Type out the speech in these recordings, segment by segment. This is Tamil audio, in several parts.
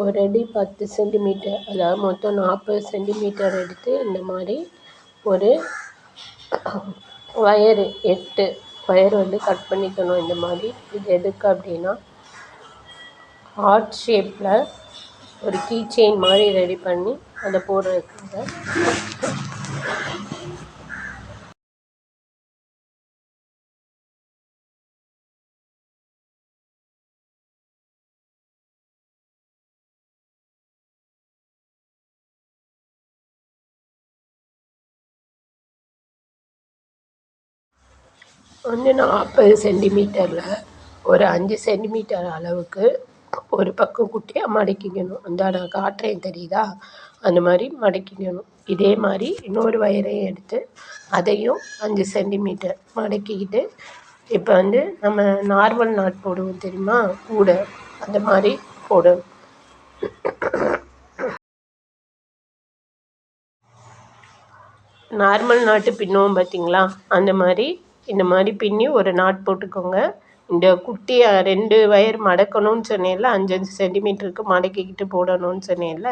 ஒரு அடி 10 சென்டிமீட்டர், அதாவது மொத்தம் 40 சென்டிமீட்டர் எடுத்து இந்த மாதிரி ஒரு ஒயரு 8 ஒயர் வந்து கட் பண்ணிக்கணும். இந்த மாதிரி இது எதுக்கு அப்படின்னா ஹார்ட் ஷேப்பில் ஒரு கீ செயின் மாதிரி ரெடி பண்ணி அதை போடுறதுக்காக. வந்து 40 சென்டிமீட்டரில் ஒரு 5 சென்டிமீட்டர் அளவுக்கு ஒரு பக்கம் குட்டியாக மடக்கிக்கணும். அந்த நான் காட்டுறேன் தெரியுதா, அந்த மாதிரி மடக்கிக்கணும். இதே மாதிரி இன்னொரு வயரையும் எடுத்து அதையும் 5 சென்டிமீட்டர் மடக்கிக்கிட்டு, இப்போ வந்து நம்ம நார்மல் நாட் போடுவோம் தெரியுமா, கூட அந்த மாதிரி போடணும். நார்மல் நாட்டு பின்னுவோம் பார்த்திங்களா, அந்த மாதிரி இந்த மாதிரி பின்னி ஒரு நாட் போட்டுக்கோங்க. இந்த குட்டியை 2 வயர் மடக்கணும்னு சொன்னேன்ல, 5 சென்டிமீட்டருக்கு மடக்கிக்கிட்டு போடணும்னு சொன்னேன்ல,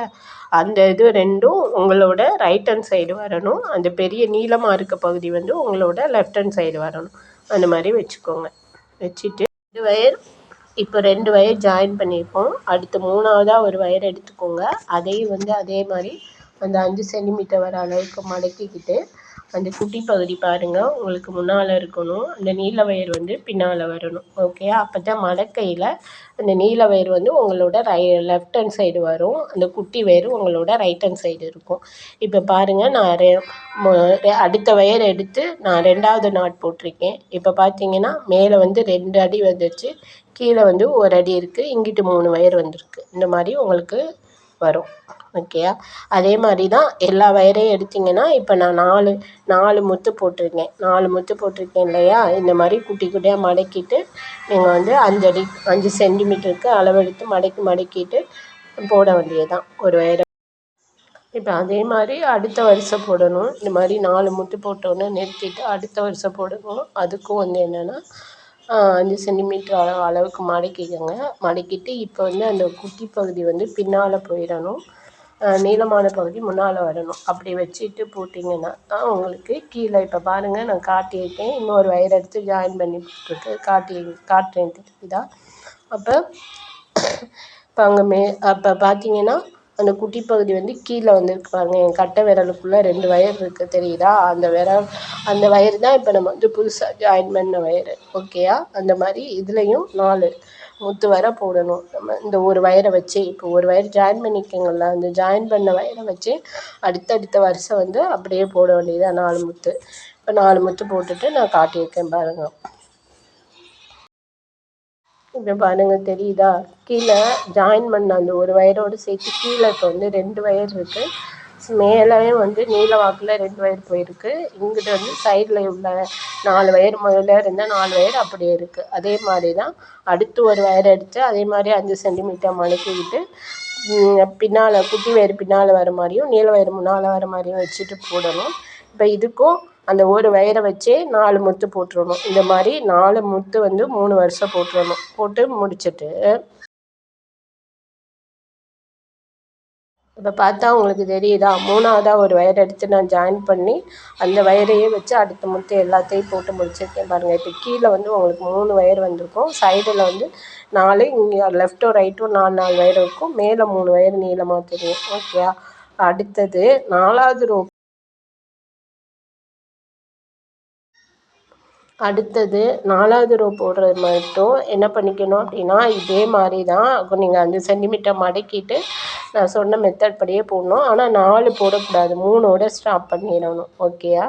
அந்த இது ரெண்டும் உங்களோட ரைட் ஹேண்ட் சைடு வரணும். அந்த பெரிய நீளமாக இருக்க பகுதி வந்து உங்களோட லெஃப்ட் ஹேண்ட் சைடு வரணும். அந்த மாதிரி வச்சுக்கோங்க. வச்சுட்டு 2 வயர், இப்போ 2 வயர் ஜாயின் பண்ணியிருக்கோம். அடுத்து 3ஆவதாக ஒரு வயர் எடுத்துக்கோங்க. அதையும் வந்து அதே மாதிரி அந்த 5 சென்டிமீட்டர் வர அளவுக்கு மடக்கிக்கிட்டு, அந்த குட்டி பகுதி பாருங்கள் உங்களுக்கு முன்னால் இருக்கணும். அந்த நீல வயர் வந்து பின்னால் வரணும். ஓகே, அப்போ தான் மடக்கையில் அந்த நீல வயர் வந்து உங்களோட லெஃப்ட் ஹேண்ட் சைடு வரும். அந்த குட்டி வயர் உங்களோட ரைட் ஹேண்ட் சைடு இருக்கும். இப்போ பாருங்கள், நான் அடுத்த வயர் எடுத்து நான் 2ஆவது நாட் போட்டிருக்கேன். இப்போ பார்த்தீங்கன்னா மேலே வந்து 2 அடி வந்துடுச்சு, கீழே வந்து 1 அடி இருக்குது, இங்கிட்டு 3 வயர் வந்திருக்கு. இந்த மாதிரி உங்களுக்கு வரும். ஓகேயா, அதே மாதிரி தான் எல்லா வயரையும் எடுத்திங்கன்னா, இப்போ நான் 4 முத்து போட்டிருக்கேன். 4 முத்து போட்டிருக்கேன் இல்லையா, இந்த மாதிரி குட்டி குட்டியாக மடக்கிட்டு நீங்கள் வந்து 5 சென்டிமீட்டருக்கு அளவெடுத்து மடக்கிட்டு போட வேண்டியது தான் ஒரு வயரை. இப்போ அதே மாதிரி அடுத்த வரிசை போடணும். இந்த மாதிரி 4 முத்து போட்டோன்னே நிறுத்திட்டு அடுத்த வரிசை போடணும். அதுக்கும் வந்து என்னென்னா 5 சென்டிமீட்டர் அளவுக்கு மடக்கிக்கோங்க. மடக்கிட்டு இப்போ வந்து அந்த குட்டி பகுதி வந்து பின்னால் போயிடணும், நீளமான பகுதி முன்னால் வரணும். அப்படி வச்சுட்டு போட்டிங்கன்னா தான் உங்களுக்கு கீழே, இப்போ பாருங்கள் நான் காட்டியிருக்கேன், இன்னொரு வயர் எடுத்து ஜாயின் பண்ணி போட்டுருக்கு, காட்டுறேன் தெரியுதா. அப்போ அப்போ பார்த்தீங்கன்னா அந்த குட்டி பகுதி வந்து கீழே வந்துருக்கு பாருங்கள். என் கட்டை விரலுக்குள்ளே 2 வயர் இருக்குது தெரியுதா, அந்த வயர் தான் இப்போ நம்ம வந்து புதுசாக ஜாயின் பண்ண வயர். ஓகேயா, அந்த மாதிரி இதுலேயும் 4 முத்து வர போடணும். நம்ம இந்த ஒரு வயரை வச்சு இப்போ ஒரு வயர் ஜாயின் பண்ணிக்கோங்கள, அந்த ஜாயின் பண்ண வயரை வச்சு அடுத்தடுத்த வருஷம் வந்து அப்படியே போட வேண்டியதாக 4 முத்து. இப்போ 4 முத்து போட்டுட்டு நான் காட்டியிருக்கேன் பாருங்கள். இப்போ பாருங்கள் தெரியுதா, கீழே ஜாயின் பண்ண அந்த ஒரு வயரோடு சேர்த்து கீழே இப்போ வந்து 2 வயர் இருக்குது. மேலேயும் வந்து நீல வாக்கில் 2 வயர் போயிருக்கு. இங்கிட்ட வந்து சைடில் உள்ள 4 வயர் முதல்ல இருந்தால் 4 வயர் அப்படியே இருக்குது. அதே மாதிரி தான் அடுத்து ஒரு வயர் எடுத்து அதே மாதிரி 5 சென்டிமீட்டர் மடக்கிக்கிட்டு பின்னால் குட்டி வயர் பின்னால் வர மாதிரியும் நீல வயர் முன்னால் வர மாதிரியும் வச்சுட்டு போடணும். இப்போ இதுக்கும் அந்த ஒரு வயரை வச்சே 4 முத்து போட்டுடணும். இந்த மாதிரி 4 முத்து வந்து 3 வருஷம் போட்டுடணும். போட்டு முடிச்சுட்டு இப்போ பார்த்தா உங்களுக்கு தெரியுதா, 3ஆவதாக ஒரு வயர் எடுத்து நான் ஜாயின் பண்ணி அந்த வயரையே வச்சு அடுத்த முத்து எல்லாத்தையும் போட்டு முடிச்சிருக்கேன் பாருங்கள். இப்போ கீழே வந்து உங்களுக்கு 3 வயர் வந்திருக்கும், சைடில் வந்து 4, இங்கே லெஃப்ட்டும் ரைட்டும் 4 வயர் இருக்கும், மேலே 3 வயர் நீளமாக தெரியும். ஓகேயா, அடுத்தது 4ஆவது ரோ போடுறது மட்டும் என்ன பண்ணிக்கணும் அப்படின்னா, இதே மாதிரி தான் நீங்கள் 5 சென்டிமீட்டர் மடக்கிட்டு நான் சொன்ன மெத்தட் படியே போடணும். ஆனால் 4 போடக்கூடாது, 3ஓட ஸ்டாப் பண்ணிடணும். ஓகேயா,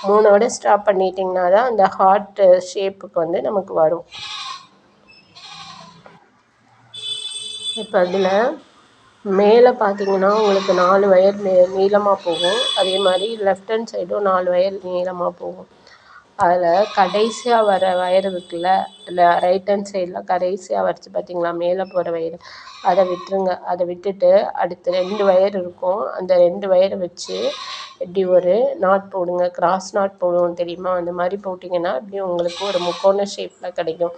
3ஓட ஸ்டாப் பண்ணிட்டிங்கன்னா தான் அந்த ஹார்ட் ஷேப்புக்கு வந்து நமக்கு வரும். இப்போ அதில் மேலே பார்த்தீங்கன்னா உங்களுக்கு 4 வயர் நீளமாக போகும். அதே மாதிரி லெஃப்ட் ஹேண்ட் சைடும் 4 வயர் நீளமாக போகும். அதில் கடைசியாக வர வயர் இருக்குல்ல, இல்லை ரைட் ஹேண்ட் சைடில் கடைசியாக வரைச்சி பார்த்தீங்களா மேலே போகிற வயர், அதை விட்டுருங்க. அதை விட்டுட்டு அடுத்து 2 வயர் இருக்கும், அந்த 2 வயரை வச்சு இப்படி ஒரு நாட் போடுங்க. கிராஸ் நாட் போடுவோம் தெரியுமா? அந்த மாதிரி போட்டிங்கன்னா இப்படி உங்களுக்கு ஒரு முக்கோண ஷேப்பில் கிடைக்கும்.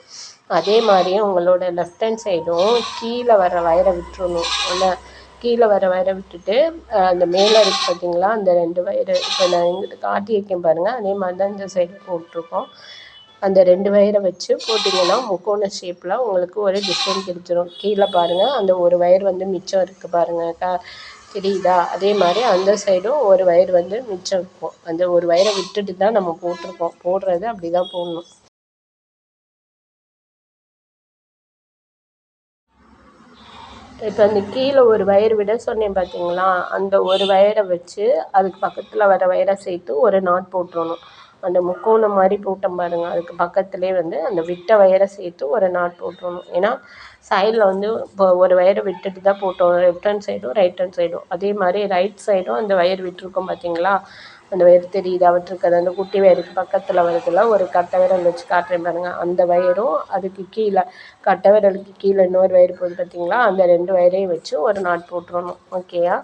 அதே மாதிரி உங்களோட லெஃப்ட் ஹேண்ட் சைடும் கீழே வர வயரை விட்டுறணும். இல்லை, கீழே வர வயரை விட்டுட்டு அந்த மேலே இருக்குது பார்த்தீங்களா, அந்த 2 வயரு இப்போ நான் இங்கிட்டு காட்டியிருக்கேன் பாருங்கள், அதே மாதிரி தான் இந்த சைடு போட்டிருக்கோம். அந்த 2 வயரை வச்சு போட்டிங்கன்னா முக்கோண ஷேப்பில் உங்களுக்கு ஒரு டிசைன் கிடைச்சிரும். கீழே பாருங்கள், அந்த ஒரு வயர் வந்து மிச்சம் இருக்குது பாருங்கள், தெரியுதா? அதே மாதிரி அந்த சைடும் ஒரு வயர் வந்து மிச்சம் இருக்கும். அந்த ஒரு வயரை விட்டுட்டு தான் நம்ம போட்டிருக்கோம். போடுறது அப்படி தான் போடணும். இப்போ அந்த கீழே ஒரு வயர் விட சொன்னேன் பார்த்தீங்களா, அந்த ஒரு வயரை வச்சு அதுக்கு பக்கத்தில் வர வயரை சேர்த்து ஒரு நாட் போட்டுறணும். அந்த முக்கோணம் மாதிரி போட்டோம் பாருங்கள், அதுக்கு பக்கத்துலேயே வந்து அந்த விட்ட வயரை சேர்த்து ஒரு நாட் போட்டுறணும். ஏன்னா சைடில் வந்து இப்போ ஒரு வயரை விட்டுட்டு தான் போட்டோம், லெஃப்ட் ஹேண்ட் சைடும் ரைட் ஹேண்ட் சைடும். அதே மாதிரி ரைட் சைடும் அந்த வயர் விட்டுருக்கோம் பார்த்தீங்களா, அந்த வயர் தெரியுதா? விட்டுருக்காது, அந்த குட்டி வயருக்கு பக்கத்தில் வருதுல, ஒரு கட்டை விரல் வச்சு காட்டுறேன் பாருங்கள், அந்த வயரும் அதுக்கு கீழே கட்டை விரலுக்கு கீழே இன்னொரு வயர் போகுது பார்த்தீங்களா, அந்த 2 வயரையும் வச்சு ஒரு நாட் போட்டுறணும். ஓகேயா?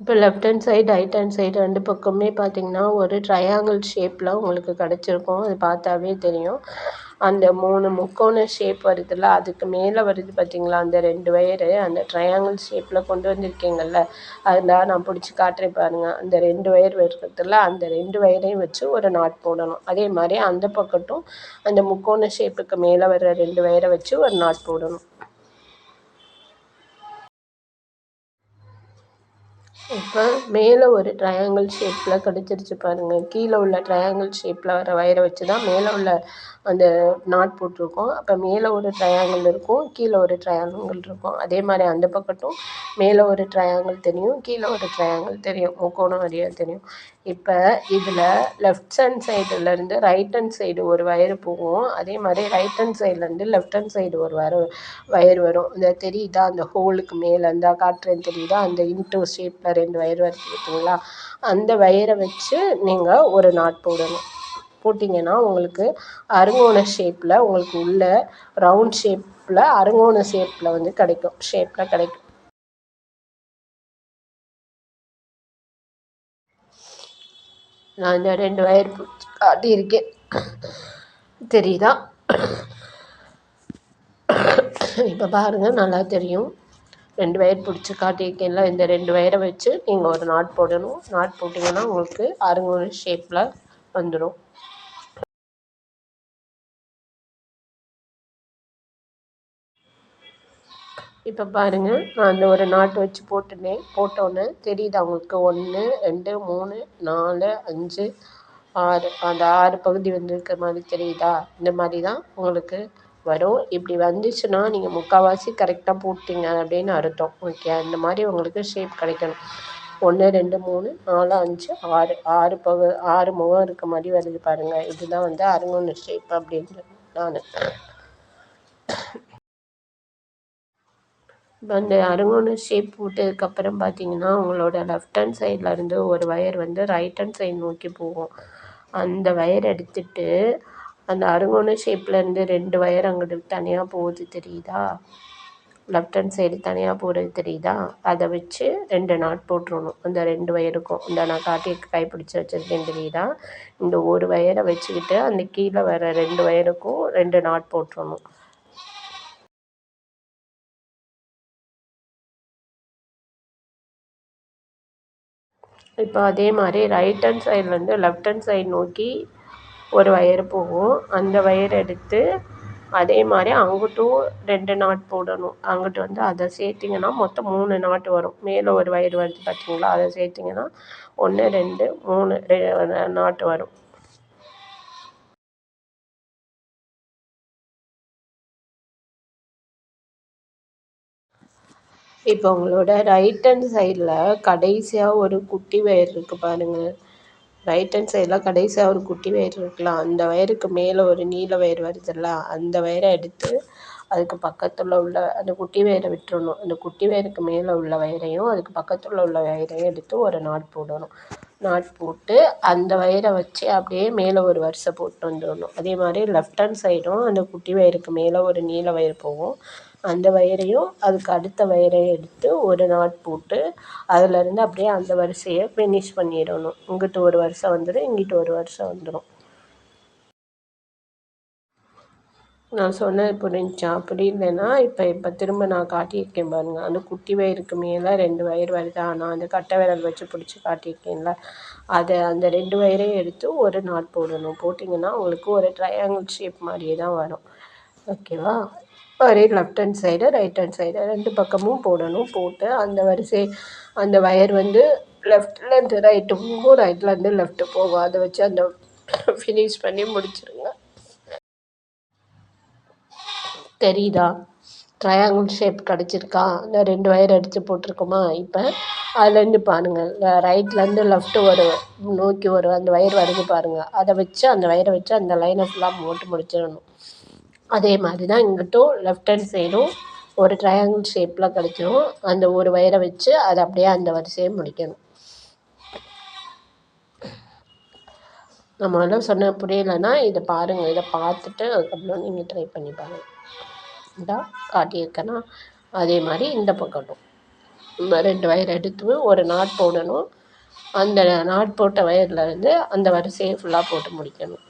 இப்போ left hand side right hand side 2 பக்கமே பார்த்தீங்கன்னா ஒரு ட்ரையாங்கிள் ஷேப்பில் உங்களுக்கு கிடச்சிருக்கும். அது பார்த்தாவே தெரியும். அந்த 3 முக்கோண ஷேப் வருதுல்ல, அதுக்கு மேலே வருது பார்த்தீங்களா, அந்த 2 வயரு அந்த ட்ரையாங்கிள் ஷேப்பில் கொண்டு வந்திருக்கீங்கள்ல, அதில் நான் பிடிச்சி காட்டுறேன் பாருங்கள். அந்த 2 வயர் இருக்கிறதுல அந்த 2 வயரையும் வச்சு ஒரு நாட் போடணும். அதே மாதிரி அந்த பக்கட்டும் அந்த முக்கோண ஷேப்புக்கு மேலே வர 2 வயரை வச்சு ஒரு நாட் போடணும். இப்போ மேலே ஒரு ட்ரையாங்கிள் ஷேப்பில் கிடச்சிருச்சு பாருங்கள். கீழே உள்ள ட்ரையாங்கிள் ஷேப்பில் வர வயரை வச்சு தான் மேலே உள்ள அந்த நாட் போட்டிருக்கோம். அப்போ மேலே ஒரு ட்ரையாங்கிள் இருக்கும், கீழே ஒரு ட்ரையாங்கிள் இருக்கும். அதே மாதிரி அந்த பக்கட்டும் மேலே ஒரு ட்ரையாங்கிள் தெரியும், கீழே ஒரு ட்ரையாங்கிள் தெரியும், முக்கோணம் வழியாக தெரியும். இப்போ இதில் லெஃப்ட் ஹேண்ட் சைடுலேருந்து ரைட் ஹேண்ட் சைடு ஒரு வயர் போகும். அதே மாதிரி ரைட் ஹேண்ட் சைட்லேருந்து லெஃப்ட் ஹேண்ட் சைடு ஒரு வயர் வரும். இந்த தெரியுதா? அந்த ஹோலுக்கு மேலே இந்த காட்டுறேன் தெரியுதா? அந்த இன்டூ ஷேப்பில் 2 வயர் வருது பார்த்தீங்களா, அந்த வயரை வச்சு நீங்கள் ஒரு நாட் போடணும். போட்டிங்கன்னா உங்களுக்கு அருங்கோண ஷேப்பில் உங்களுக்கு உள்ள ரவுண்ட் ஷேப்பில் அருங்கோண ஷேப்பில் வந்து கிடைக்கும். நான் இந்த 2 வயர் பிடிச்சி காட்டியிருக்கேன், தெரியுதா? இப்போ பாருங்கள், நல்லா தெரியும். 2 வயர் பிடிச்சி காட்டியிருக்கேன்ல, இந்த 2 வயரை வச்சு நீங்கள் ஒரு நாட் போடணும். நாட் போட்டிங்கன்னா உங்களுக்கு அருங்கோண ஷேப்பில் வந்துடும். இப்போ பாருங்கள், நான் அந்த ஒரு நாட்டு வச்சு போட்டோன்னே தெரியுதா உங்களுக்கு? 1 2 3 4 5 6 அந்த 6 பகுதி வந்துருக்க மாதிரி தெரியுதா? இந்த மாதிரி தான் உங்களுக்கு வரும். இப்படி வந்துச்சுன்னா நீங்கள் முக்கால்வாசி கரெக்டாக போட்டிங்க அப்படின்னு அர்த்தம். ஓகே, இந்த மாதிரி உங்களுக்கு ஷேப் கிடைக்கணும். 1 2 3 4 5 6 6 முகம் இருக்க மாதிரி வருது பாருங்கள். இதுதான் வந்து அருங்கோண ஷேப் அப்படின்றது நான். இப்போ அந்த அருங்கோண ஷேப் போட்டதுக்கப்புறம் பார்த்தீங்கன்னா, உங்களோட லெஃப்ட் ஹேண்ட் சைட்லேருந்து ஒரு வயர் வந்து ரைட் ஹேண்ட் சைடு நோக்கி போகும். அந்த வயர் எடுத்துட்டு அந்த அருங்கோண ஷேப்லேருந்து 2 வயர் அங்கிட்டு தனியாக போகுது தெரியுதா? லெஃப்ட் ஹேண்ட் சைடு தனியாக போகிறது தெரியுதா? அதை வச்சு 2 நாட் போட்டுறணும் அந்த 2 வயருக்கும். இந்த நான் காட்டி கைப்பிடிச்சி வச்சுருக்கேன் தெரியுதா? இந்த ஒரு வயரை வச்சுக்கிட்டு அந்த கீழே வர 2 வயருக்கும் 2 நாட் போட்டுறணும். இப்போ அதே மாதிரி ரைட் ஹேண்ட் சைட்லேருந்து லெஃப்ட் ஹேண்ட் சைடு நோக்கி ஒரு வயர் போகும். அந்த வயர் எடுத்து அதே மாதிரி அங்கிட்டும் 2 நாட் போடணும். அங்கிட்டு வந்து அதை சேர்த்திங்கன்னா மொத்தம் 3 நாட்டு வரும். மேலே ஒரு வயர் வருது பார்த்தீங்களா, அதை சேர்த்திங்கன்னா 1 2 3 நாட்டு வரும். இப்போ உங்களோட ரைட் ஹேண்ட் சைடில் கடைசியாக ஒரு குட்டி வயர் இருக்குது பாருங்கள். ரைட் ஹேண்ட் சைடில் கடைசியாக ஒரு குட்டி வயர் இருக்கலாம், அந்த வயருக்கு மேலே ஒரு நீல வயர் வருதுல்ல, அந்த வயரை எடுத்து அதுக்கு பக்கத்தில் உள்ள அந்த குட்டி வயரை விட்டுறணும். அந்த குட்டி வயருக்கு மேலே உள்ள வயரையும் அதுக்கு பக்கத்தில் உள்ள வயரையும் எடுத்து ஒரு நாட் போடணும். நாட் போட்டு அந்த வயரை வச்சு அப்படியே மேலே ஒரு வரிசை போட்டு வந்துடணும். அதே மாதிரி லெஃப்ட் ஹேண்ட் சைடும் அந்த குட்டி வயருக்கு மேலே ஒரு நீல வயர் போகும். அந்த வயரையும் அதுக்கு அடுத்த வயரையும் எடுத்து ஒரு நாட் போட்டு அதிலேருந்து அப்படியே அந்த வரிசையை ஃபினிஷ் பண்ணிடணும். இங்கிட்டு ஒரு வரிசை வந்துடும், இங்கிட்டு ஒரு வரிசை வந்துடும். நான் சொன்னது புரிஞ்சுச்சா? அப்படி இல்லைன்னா இப்போ திரும்ப நான் காட்டியிருக்கேன் பாருங்கள். அந்த குட்டி வயருக்கு மேலே 2 வயர் வருதா, நான் அந்த கட்டை விரல் வச்சு பிடிச்சி காட்டியிருக்கேன்ல, அந்த 2 வயரையும் எடுத்து ஒரு நாட் போடணும். போட்டிங்கன்னா உங்களுக்கு ஒரு ட்ரையாங்கிள் ஷேப் மாதிரியே தான் வரும். ஓகேவா? ஒரே left hand side right hand side 2 பக்கமும் போடணும். போட்டு அந்த வரிசை அந்த வயர் வந்து லெஃப்ட்லேருந்து ரைட்டு போகும், ரைட்லேருந்து லெஃப்ட்டு போகும். அதை வச்சு அந்த ஃபினிஷ் பண்ணி முடிச்சிருங்க. தெரியுதா? ட்ரையாங்கிள் ஷேப் கிடச்சிருக்கா? இந்த 2 வயர் அடித்து போட்டிருக்கோமா? இப்போ அதுலேருந்து பாருங்கள், ரைட்லேருந்து லெஃப்ட்டு நோக்கி அந்த வயர் வருது பாருங்கள். அதை வச்சு அந்த வயரை வச்சு அந்த லைனை ஃபுல்லாக போட்டு முடிச்சிடணும். அதே மாதிரி தான் இங்கிட்டும் லெஃப்ட் ஹேண்ட் சைடும் ஒரு ட்ரையாங்கிள் ஷேப்பில் கிடச்சிரும். அந்த ஒரு வயரை வச்சு அதை அப்படியே அந்த வரிசையை முடிக்கணும். நான் முதல்ல சொன்ன புரியலைன்னா இதை பாருங்கள். இதை பார்த்துட்டு அதுக்கப்புறம் நீங்கள் ட்ரை பண்ணி பாருங்கள். இந்தா காட்டியிருக்கேன்னா அதே மாதிரி இந்த பக்கட்டும் 2 வயர் எடுத்து ஒரு நாட் போடணும். அந்த நாட் போட்ட வயர்லேருந்து அந்த வரிசையை ஃபுல்லாக போட்டு முடிக்கணும்.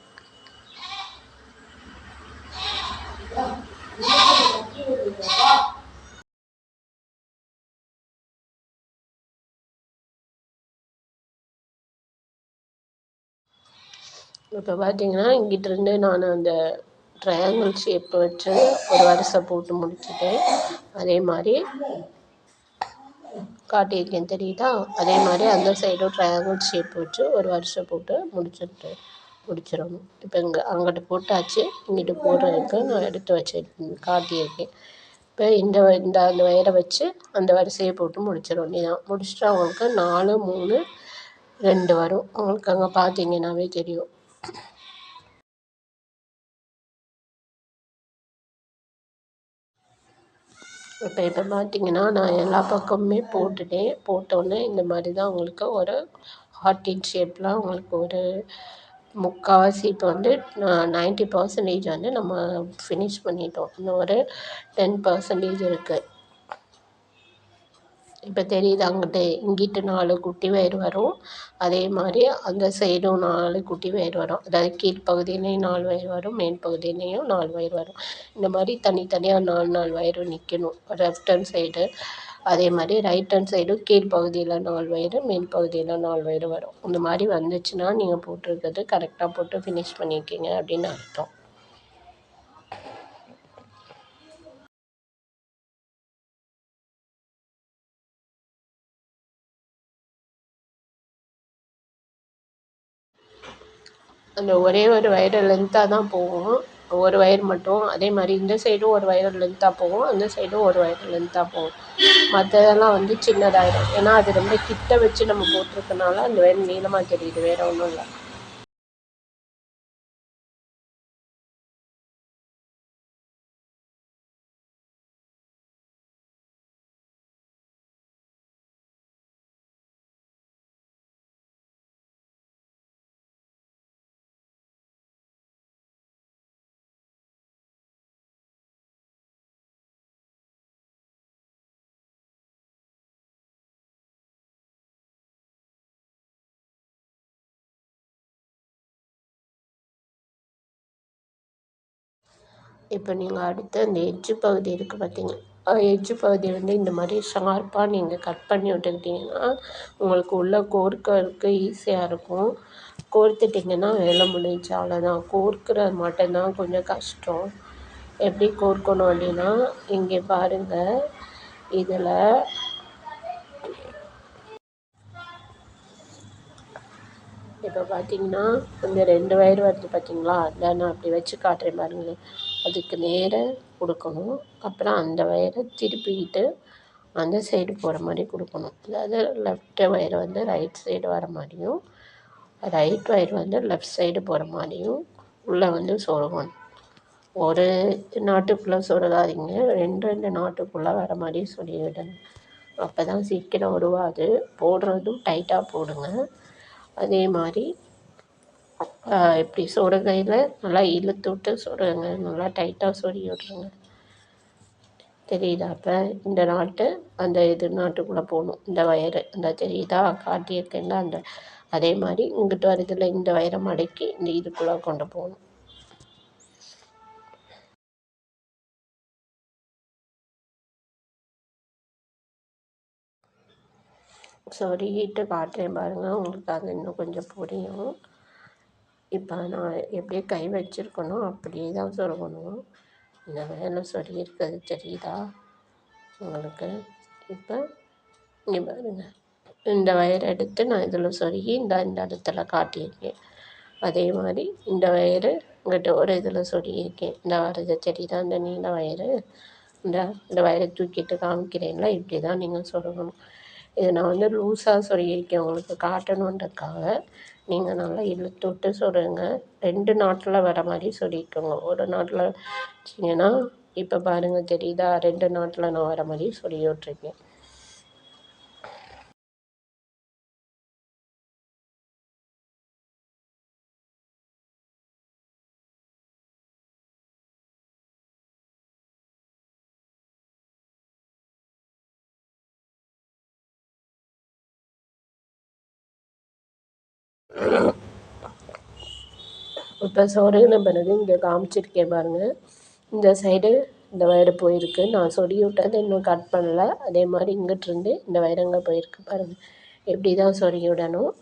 இப்போ பார்த்தீங்கன்னா இங்கிட்டிருந்து நான் அந்த ட்ரையாங்கிள் ஷேப் வச்சு ஒரு வரிசை போட்டு முடிச்சுட்டேன். அதே மாதிரி காட்டியிருக்கேன், தெரியுதா? அதே மாதிரி அந்த சைடும் ட்ரையாங்கிள் ஷேப் வச்சு ஒரு வரிசை போட்டு முடிச்சிடணும். இப்போ அங்கிட்டு போட்டாச்சு, இங்கிட்டு போடுறதுக்கு நான் எடுத்து வச்சு காட்டியிருக்கேன். இப்போ இந்த அந்த வயரை வச்சு அந்த வரிசையை போட்டு முடிச்சிட வேண்டியதான். முடிச்சுட்டு அவங்களுக்கு 4, 3, 2 வரும். உங்களுக்கு அங்கே பார்த்தீங்கன்னாவே தெரியும். இப்போ பார்த்தீங்கன்னா நான் எல்லா பக்கமுமே போட்டுட்டேன். போட்டோடனே இந்த மாதிரி தான் உங்களுக்கு ஒரு ஹார்ட்டின் ஷேப்பில் உங்களுக்கு ஒரு முக்கால்வாசி இப்போ வந்து 90% வந்து நம்ம ஃபினிஷ் பண்ணிட்டோம். இன்னும் ஒரு 10% இருக்குது. இப்போ தெரியுது, இங்கிட்டு 4 குட்டி வயர் வரும். அதே மாதிரி அந்த சைடும் 4 குட்டி வயர் வரும். அதாவது கீழ்ப்பகுதியிலையும் 4 வயர் வரும், மேல் பகுதியிலையும் 4 வயர் வரும். இந்த மாதிரி தனித்தனியாக 4 வயர் நிற்கணும் லெஃப்ட் ஹேண்ட் சைடு. அதே மாதிரி ரைட் ஹேண்ட் சைடும் கீழ்ப்பகுதியில் 4 வயர், மேல் பகுதியில் 4 வயர் வரும். இந்த மாதிரி வந்துச்சுன்னா நீங்கள் போட்டிருக்கிறது கரெக்டாக போட்டு ஃபினிஷ் பண்ணியிருக்கீங்க அப்படின்னு அர்த்தம். அந்த ஒரே ஒரு வயர் லென்த்தாக தான் போகும், ஒரு வயர் மட்டும். அதே மாதிரி இந்த சைடும் ஒரு வயர் லென்த்தாக போகும், அந்த சைடும் ஒரு வயர் லென்த்தாக போகும். மற்றதெல்லாம் வந்து சின்னதாகிடும். ஏன்னா அது ரொம்ப கிட்ட வச்சு நம்ம போட்டிருக்கனால அந்த வயர் நீளமாக தெரியுது, வேறு ஒன்றும் இல்லை. இப்போ நீங்கள் அடுத்து அந்த எட்ஜு பகுதி இருக்குது பார்த்தீங்களா, எட்ஜு பகுதி வந்து இந்த மாதிரி ஷார்ப்பாக நீங்கள் கட் பண்ணி விட்டுக்கிட்டிங்கன்னா உங்களுக்கு உள்ளே கோர்க்கறதுக்கு ஈஸியாக இருக்கும். கோர்த்துட்டிங்கன்னா வேலை முடிஞ்சு, அவ்வளோதான். கோர்க்கிறது மட்டும்தான் கொஞ்சம் கஷ்டம். எப்படி கோர்க்கணும் அப்படின்னா, இங்கே பாருங்கள், இதில் இப்போ பார்த்தீங்கன்னா இந்த 2 வயர் வருது பார்த்தீங்களா, அதை நான் அப்படி வச்சு காட்டுறேன் பாருங்களேன். அதுக்கு நேராக கொடுக்கணும். அப்புறம் அந்த வயரை திருப்பிக்கிட்டு அந்த சைடு போகிற மாதிரி கொடுக்கணும். அதாவது லெஃப்ட் வயர் வந்து ரைட் சைடு வர மாதிரியும், ரைட் வயர் வந்து லெஃப்ட் சைடு போகிற மாதிரியும் உள்ளே வந்து சொருகணும். ஒரு நாட்டுக்குள்ளே சொருகாதீங்க, 2 நாட்டுக்குள்ளே வர மாதிரி சொருகிவிடுங்க. அப்போ தான் சீக்கிரம் உருவாது. போடுறதும் டைட்டாக போடுங்க. அதே மாதிரி இப்படி சொருகையில் நல்லா இழுத்து விட்டு சொருகுங்க, நல்லா டைட்டாக சொருகி விட்ருங்க. தெரியுதா? அப்போ இந்த நாட்டு அந்த நாட்டுக்குள்ளே போகணும். இந்த வயரு இந்த தெரியுதா காட்டியிருக்கேன்னா அந்த அதே மாதிரி இங்கிட்டு வரதில் இந்த வயரை மடக்கி இந்த இதுக்குள்ளே கொண்டு போகணும். சொருகிட்டு காட்டுறேன் பாருங்கள், உங்களுக்கு அது இன்னும் கொஞ்சம் புரியும். இப்போ நான் எப்படியே கை வச்சுருக்கணும் அப்படியே தான் சொருகணும். இந்த வேலை சொருகிருக்கிறது தெரியுதா உங்களுக்கு? இப்போ இங்கே பாருங்கள், இந்த வயரை எடுத்து நான் இதில் சொருகி இந்த இடத்துல காட்டியிருக்கேன். அதே மாதிரி இந்த வயரு இங்கிட்ட ஒரு இதில் சொருகியிருக்கேன். இந்த வரது தெரியுதா இந்த நீல வயரு? இந்த வயரை தூக்கிட்டு காமிக்கிறேன்ல, இப்படி தான் நீங்கள் சொருகணும். இதை நான் லூஸாக சொருகியிருக்கேன் உங்களுக்கு காட்டணுன்றதுக்காக. நீங்கள் நல்லா இழுத்து விட்டு சொருங்க. 2 நாட்டில் வர மாதிரி சொருகிக்கோங்க. ஒரு நாட்டில் வச்சிங்கன்னா இப்போ பாருங்கள் தெரியுதா, 2 நாட்டில் நான் வர மாதிரி சொருகி விட்ருக்கேன். இப்போ சொருகின பிறகு இங்கே காமிச்சிருக்கேன் பாருங்கள், இந்த சைடு இந்த வயரு போயிருக்கு. நான் சொருகி விட்டது இன்னும் கட் பண்ணல. அதே மாதிரி இங்கிட்டிருந்து இந்த வயரங்க போயிருக்கு பாருங்கள். எப்படி தான் சொருகி விடணும்.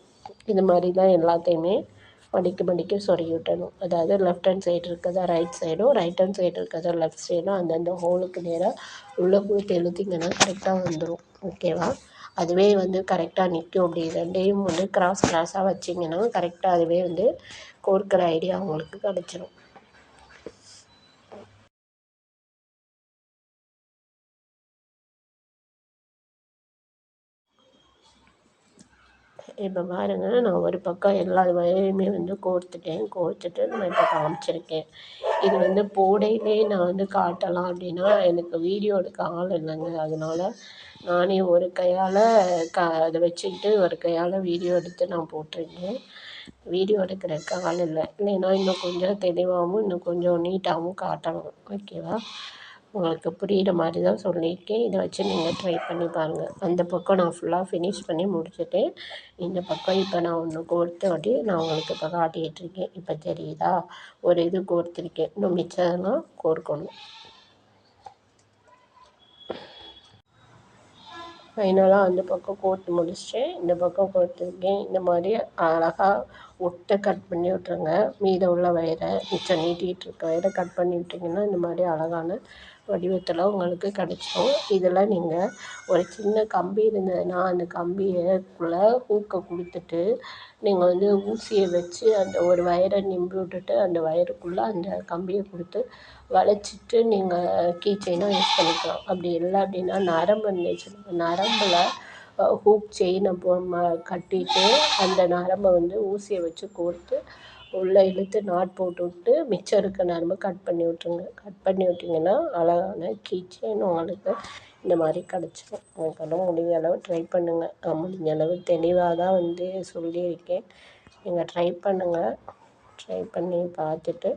இது மாதிரி தான் எல்லாத்தையுமே மடிக்க சொருகி விட்டணும். அதாவது லெஃப்ட் ஹேண்ட் சைடு இருக்கிறதா ரைட் சைடும், ரைட் ஹேண்ட் சைடு இருக்கிறதா லெஃப்ட் சைடும் அந்தந்த ஹோலுக்கு நேராக உள்ளே போய்ட்டு எழுத்திங்கன்னா கரெக்டாக வந்துடும். ஓகேவா? அதுவே கரெக்டாக நிற்கும். அப்படி ரெண்டையும் கிராஸாக வச்சிங்கன்னா கரெக்டாக அதுவே கோர்க்கிற ஐடியா உங்களுக்கு கிடச்சிரும். இப்போ பாருங்கள், நான் ஒரு பக்கம் எல்லா வயரையுமே கோர்த்துட்டு நான் இப்போ காமிச்சிருக்கேன். இது போடையிலே நான் காட்டலாம் அப்படின்னா எனக்கு வீடியோ எடுக்க ஆள் இல்லைங்க. அதனால் நானே ஒரு கையால் அதை வச்சுக்கிட்டு ஒரு கையால் வீடியோ எடுத்து நான் போட்டிருக்கேன். வீடியோ எடுக்கிறதுக்கு ஆள் இல்லை. இல்லைன்னா இன்னும் கொஞ்சம் தெளிவாகவும் இன்னும் கொஞ்சம் நீட்டாகவும் காட்டணும். ஓகேவா? உங்களுக்கு புரிகிற மாதிரி தான் சொல்லியிருக்கேன். இதை வச்சு நீங்கள் ட்ரை பண்ணி பாருங்கள். அந்த பக்கம் நான் ஃபுல்லாக ஃபினிஷ் பண்ணி முடிச்சுட்டு இந்த பக்கம் இப்போ நான் ஒன்று கோர்த்து அப்படியே நான் உங்களுக்கு இப்போ காட்டிகிட்ருக்கேன். இப்போ தெரியுதா? ஒரு இது கோர்த்துருக்கேன். இன்னும் மிச்சம்லாம் கோர்க்கணும். ஃபைனலாக அந்த பக்கம் கோர்த்து முடிச்சுட்டு இந்த பக்கம் கோர்த்துருக்கேன். இந்த மாதிரி அழகாக ஒட்டை கட் பண்ணி விட்ருங்க. மீதம் உள்ள வயரை மிச்சம் நீட்டிகிட்டு இருக்க வயரை கட் பண்ணி விட்டிங்கன்னா இந்த மாதிரி அழகான வடிவத்தில் உங்களுக்கு கிடச்சிரும். இதில் நீங்கள் ஒரு சின்ன கம்பி இருந்ததுன்னா அந்த கம்பியக்குள்ளே ஹூக்கை கொடுத்துட்டு நீங்கள் ஊசியை வச்சு அந்த ஒரு வயரை நிம்பி விட்டுட்டு அந்த வயருக்குள்ளே அந்த கம்பியை கொடுத்து வளைச்சிட்டு நீங்கள் கீ செயினாக யூஸ் பண்ணிக்கலாம். அப்படி இல்லை அப்படின்னா நரம்பு இருந்துச்சுன்னா நரம்பில் ஹூக் செயினை கட்டிட்டு அந்த நரம்பை ஊசியை வச்சு கோர்த்து உள்ளே இழுத்து நாட் போட்டு விட்டு மிச்சம் இருக்க நரம்பை கட் பண்ணி விட்ருங்க. கட் பண்ணி விட்டிங்கன்னா அழகான கீ செயின் உங்களுக்கு இந்த மாதிரி கிடச்சிரும். உங்களுக்கெல்லாம் முடிஞ்ச அளவு ட்ரை பண்ணுங்கள். நான் முடிஞ்ச அளவு தெளிவாக தான் சொல்லியிருக்கேன். நீங்கள் ட்ரை பண்ணுங்கள். ட்ரை பண்ணி பார்த்துட்டு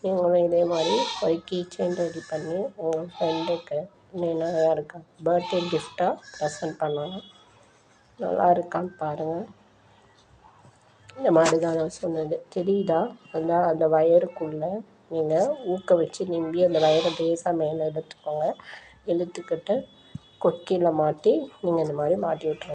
நீங்களும் இதே மாதிரி ஒரு கீ செயின் ரெடி பண்ணி உங்கள் ஃப்ரெண்டுக்கு நல்லா இருக்கா பர்த்டே கிஃப்டாக ப்ரெசென்ட் பண்ணலாம். நல்லா இருக்கான்னு பாருங்கள். இந்த மாதிரி தான் நான் சொன்னது தெரியுதா? அந்த வயருக்குள்ளே நீங்கள் ஊக்க வச்சு நிம்பி அந்த வயரை பேஸாக மேலே இழுத்துக்கோங்க. இழுத்துக்கிட்டு கொக்கியில் மாட்டி நீங்கள் இந்த மாதிரி மாட்டி விட்ருங்க.